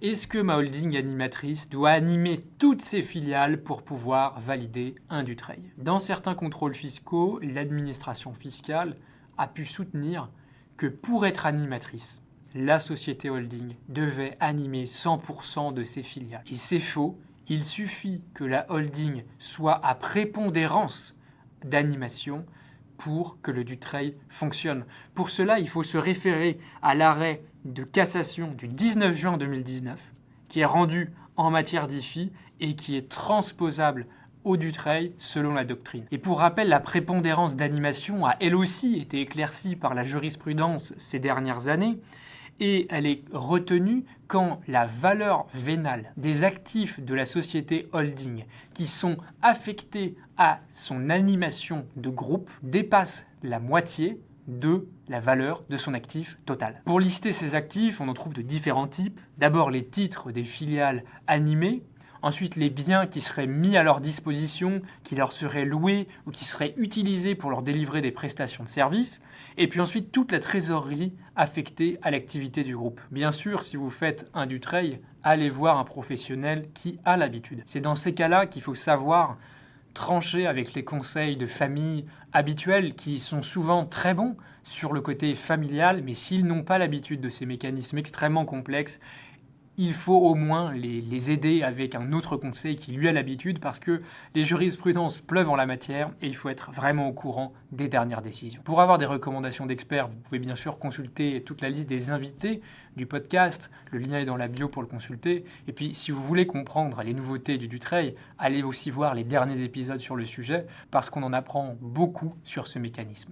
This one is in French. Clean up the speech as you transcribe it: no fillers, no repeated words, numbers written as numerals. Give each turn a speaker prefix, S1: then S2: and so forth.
S1: Est-ce que ma holding animatrice doit animer toutes ses filiales pour pouvoir valider un Dutreil? Dans certains contrôles fiscaux, l'administration fiscale a pu soutenir que pour être animatrice, la société holding devait animer 100% de ses filiales. Et c'est faux, il suffit que la holding soit à prépondérance d'animation pour que le Dutreil fonctionne. Pour cela, il faut se référer à l'arrêt de cassation du 19 juin 2019, qui est rendu en matière d'IFI et qui est transposable au Dutreil selon la doctrine. Et pour rappel, la prépondérance d'animation a elle aussi été éclaircie par la jurisprudence ces dernières années, et elle est retenue quand la valeur vénale des actifs de la société holding qui sont affectés à son animation de groupe dépasse la moitié de la valeur de son actif total. Pour lister ces actifs, on en trouve de différents types. D'abord les titres des filiales animées, ensuite les biens qui seraient mis à leur disposition, qui leur seraient loués ou qui seraient utilisés pour leur délivrer des prestations de services, et puis ensuite toute la trésorerie affectée à l'activité du groupe. Bien sûr, si vous faites un Dutreil, allez voir un professionnel qui a l'habitude. C'est dans ces cas-là qu'il faut savoir trancher avec les conseils de famille habituels qui sont souvent très bons sur le côté familial, mais s'ils n'ont pas l'habitude de ces mécanismes extrêmement complexes, il faut au moins les aider avec un autre conseil qui lui a l'habitude parce que les jurisprudences pleuvent en la matière et il faut être vraiment au courant des dernières décisions. Pour avoir des recommandations d'experts, vous pouvez bien sûr consulter toute la liste des invités du podcast. Le lien est dans la bio pour le consulter. Et puis, si vous voulez comprendre les nouveautés du Dutreil, allez aussi voir les derniers épisodes sur le sujet parce qu'on en apprend beaucoup sur ce mécanisme.